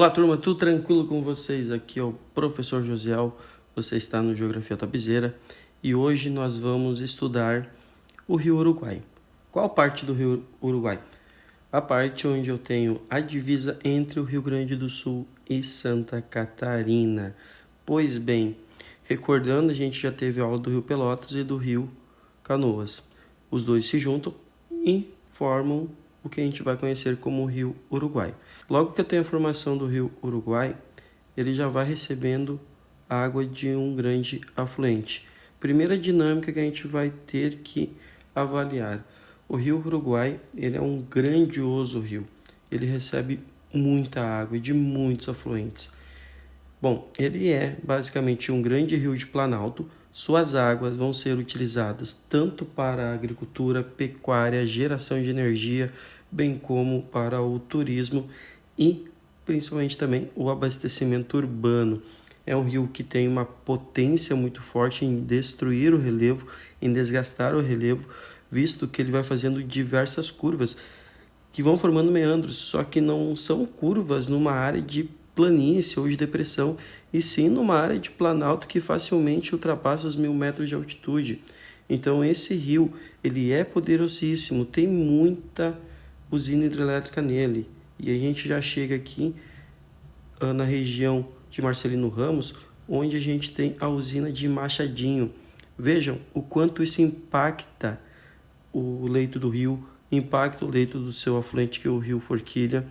Olá, turma, tudo tranquilo com vocês? Aqui é o professor Josiel, você está no Geografia Topzera e hoje nós vamos estudar o Rio Uruguai. Qual parte do Rio Uruguai? A parte onde eu tenho a divisa entre o Rio Grande do Sul e Santa Catarina. Pois bem, recordando, a gente já teve aula do Rio Pelotas e do Rio Canoas. Os dois se juntam e formam o que a gente vai conhecer como o Rio Uruguai. Logo que eu tenho a formação do Rio Uruguai, ele já vai recebendo água de um grande afluente. Primeira dinâmica que a gente vai ter que avaliar. O Rio Uruguai, ele é um grandioso rio. Ele recebe muita água e de muitos afluentes. Bom, ele é basicamente um grande rio de planalto. Suas águas vão ser utilizadas tanto para a agricultura, pecuária, geração de energia, bem como para o turismo e principalmente também o abastecimento urbano. É um rio que tem uma potência muito forte em destruir o relevo, em desgastar o relevo, visto que ele vai fazendo diversas curvas que vão formando meandros, só que não são curvas numa área de planície ou de depressão, e sim numa área de planalto que facilmente ultrapassa os 1.000 metros de altitude. Então esse rio, ele é poderosíssimo, tem muita usina hidrelétrica nele. E a gente já chega aqui na região de Marcelino Ramos, onde a gente tem a usina de Machadinho. Vejam o quanto isso impacta o leito do rio, impacta o leito do seu afluente, que é o rio Forquilha.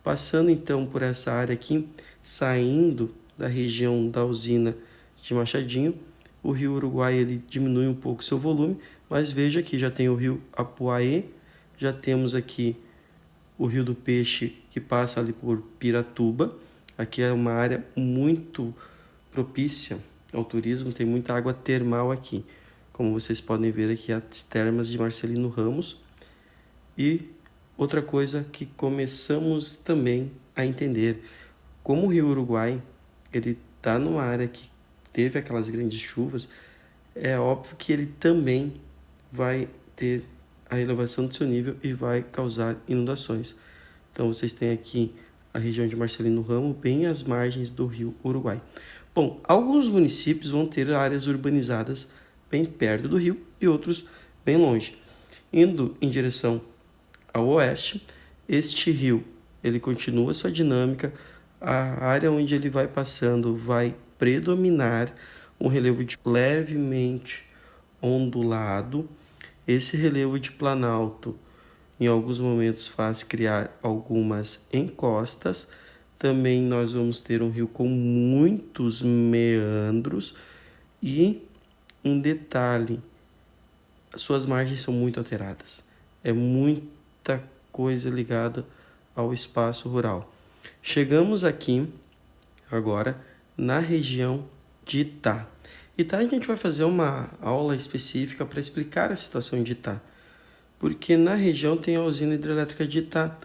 Passando então por essa área aqui, saindo da região da usina de Machadinho, o rio Uruguai ele diminui um pouco seu volume, mas veja que já tem o rio Apuaê, já temos aqui o Rio do Peixe, que passa ali por Piratuba. Aqui é uma área muito propícia ao turismo, tem muita água termal aqui. Como vocês podem ver aqui, as termas de Marcelino Ramos. E outra coisa que começamos também a entender, como o Rio Uruguai ele está numa área que teve aquelas grandes chuvas, é óbvio que ele também vai ter a elevação do seu nível e vai causar inundações. Então vocês têm aqui a região de Marcelino Ramos, bem às margens do Rio Uruguai. Bom, alguns municípios vão ter áreas urbanizadas bem perto do rio e outros bem longe. Indo em direção ao oeste, este rio ele continua sua dinâmica, a área onde ele vai passando vai predominar um relevo de levemente ondulado. Esse relevo de planalto em alguns momentos faz criar algumas encostas. Também nós vamos ter um rio com muitos meandros e um detalhe, suas margens são muito alteradas. É muita coisa ligada ao espaço rural. Chegamos aqui agora na região de Itá. Itá a gente vai fazer uma aula específica para explicar a situação de Itá, porque na região tem a usina hidrelétrica de Itá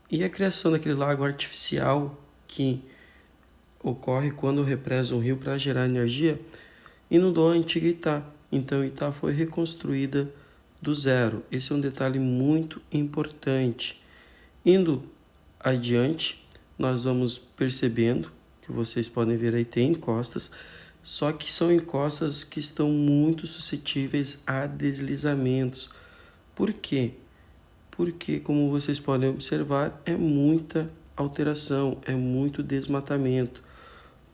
e a criação daquele lago artificial que ocorre quando represa um rio para gerar energia inundou a antiga Itá. Então Itá foi reconstruída do zero. Esse é um detalhe muito importante. Indo adiante, nós vamos percebendo que vocês podem ver aí tem encostas, só que são encostas que estão muito suscetíveis a deslizamentos. Por quê? Porque, como vocês podem observar, é muita alteração, é muito desmatamento.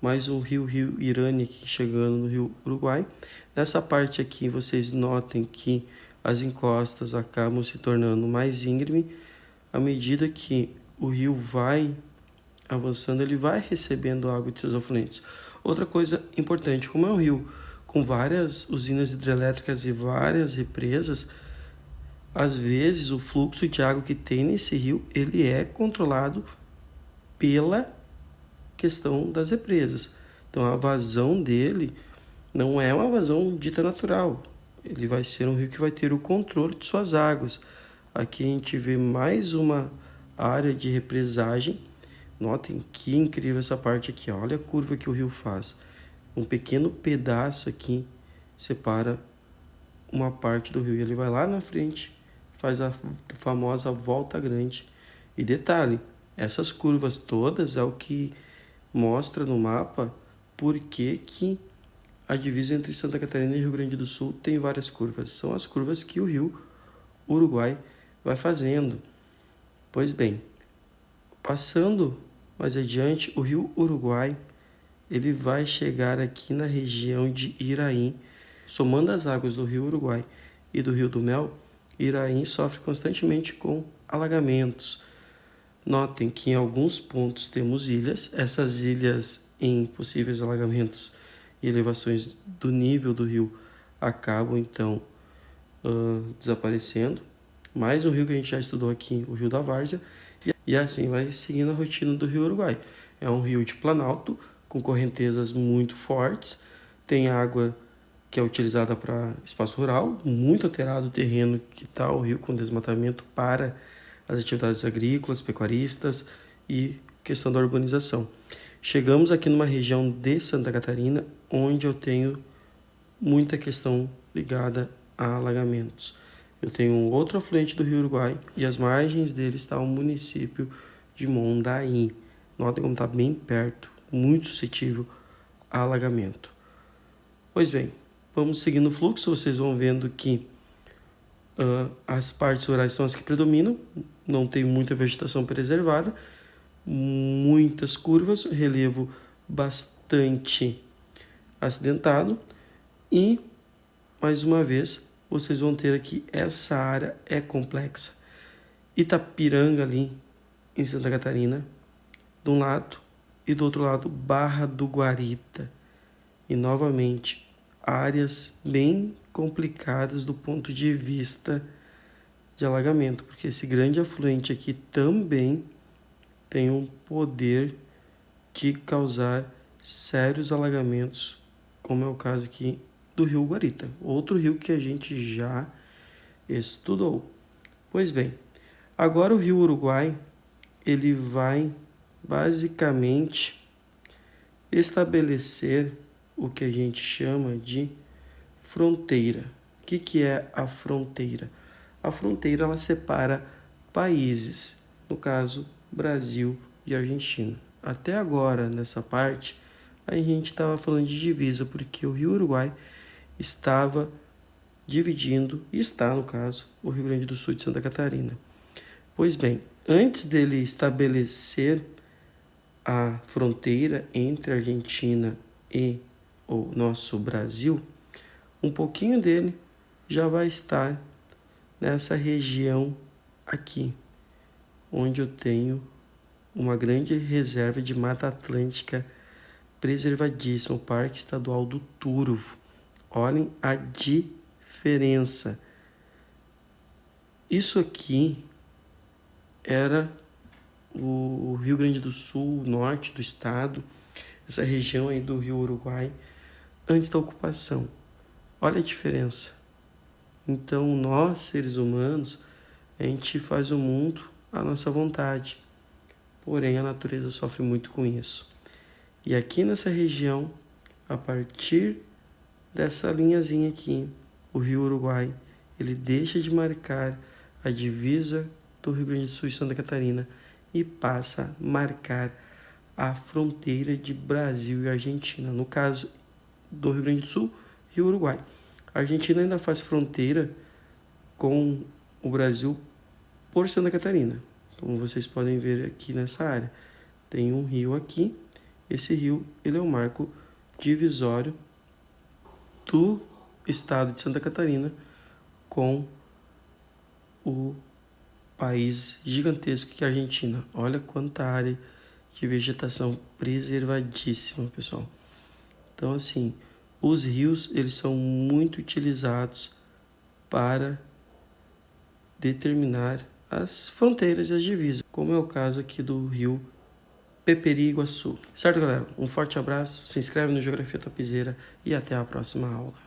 Mais um rio Irânia aqui chegando no rio Uruguai. Nessa parte aqui, vocês notem que as encostas acabam se tornando mais íngreme. À medida que o rio vai avançando, ele vai recebendo água de seus afluentes. Outra coisa importante, como é um rio com várias usinas hidrelétricas e várias represas, às vezes o fluxo de água que tem nesse rio, ele é controlado pela questão das represas. Então a vazão dele não é uma vazão dita natural. Ele vai ser um rio que vai ter o controle de suas águas. Aqui a gente vê mais uma área de represagem. Notem que incrível essa parte aqui. Olha a curva que o rio faz. Um pequeno pedaço aqui separa uma parte do rio. E ele vai lá na frente, faz a famosa volta grande. E detalhe, Essas curvas todas é o que mostra no mapa por que a divisa entre Santa Catarina e Rio Grande do Sul tem várias curvas. São as curvas que o rio Uruguai vai fazendo. Pois bem, passando mais adiante, o rio Uruguai ele vai chegar aqui na região de Iraim. Somando as águas do rio Uruguai e do rio do Mel, Iraim sofre constantemente com alagamentos. Notem que em alguns pontos temos ilhas. Essas ilhas em possíveis alagamentos e elevações do nível do rio acabam então desaparecendo. Mais um rio que a gente já estudou aqui, o Rio da Várzea, e assim vai seguindo a rotina do rio Uruguai. É um rio de planalto, com correntezas muito fortes, tem água que é utilizada para espaço rural, muito alterado o terreno que está o rio com desmatamento para as atividades agrícolas, pecuaristas e questão da urbanização. Chegamos aqui numa região de Santa Catarina, onde eu tenho muita questão ligada a alagamentos. Eu tenho um outro afluente do rio Uruguai e as margens dele está o município de Mondaim. Notem como está bem perto, muito suscetível a alagamento. Pois bem, vamos seguindo o fluxo, vocês vão vendo que as partes rurais são as que predominam, não tem muita vegetação preservada, muitas curvas, relevo bastante acidentado e, mais uma vez, vocês vão ter aqui, essa área é complexa. Itapiranga ali em Santa Catarina, de um lado, e do outro lado Barra do Guarita. E novamente, áreas bem complicadas do ponto de vista de alagamento, porque esse grande afluente aqui também tem um poder de causar sérios alagamentos, como é o caso aqui do rio Guarita, outro rio que a gente já estudou. Pois bem, agora o rio Uruguai, ele vai basicamente estabelecer o que a gente chama de fronteira. O que é a fronteira? A fronteira ela separa países, no caso Brasil e Argentina. Até agora, nessa parte, a gente estava falando de divisa, porque o rio Uruguai estava dividindo, e está no caso, o Rio Grande do Sul de Santa Catarina. Pois bem, antes dele estabelecer a fronteira entre a Argentina e o nosso Brasil, um pouquinho dele já vai estar nessa região aqui, onde eu tenho uma grande reserva de Mata Atlântica preservadíssima, o Parque Estadual do Turvo. Olhem a diferença. Isso aqui era o Rio Grande do Sul, o norte do estado, essa região aí do Rio Uruguai, antes da ocupação. Olha a diferença. Então, nós, seres humanos, a gente faz o mundo à nossa vontade. Porém, a natureza sofre muito com isso. E aqui nessa região, a partir dessa linhazinha aqui, o Rio Uruguai, ele deixa de marcar a divisa do Rio Grande do Sul e Santa Catarina e passa a marcar a fronteira de Brasil e Argentina. No caso do Rio Grande do Sul, Rio Uruguai. A Argentina ainda faz fronteira com o Brasil por Santa Catarina. Como vocês podem ver aqui nessa área, tem um rio aqui. Esse rio ele é um marco divisório do estado de Santa Catarina com o país gigantesco que é a Argentina. Olha quanta área de vegetação preservadíssima, pessoal. Então, assim, os rios eles são muito utilizados para determinar as fronteiras e as divisas, como é o caso aqui do rio Peperi-Iguaçu. Certo, galera? Um forte abraço, se inscreve no Geografia Topzera e até a próxima aula.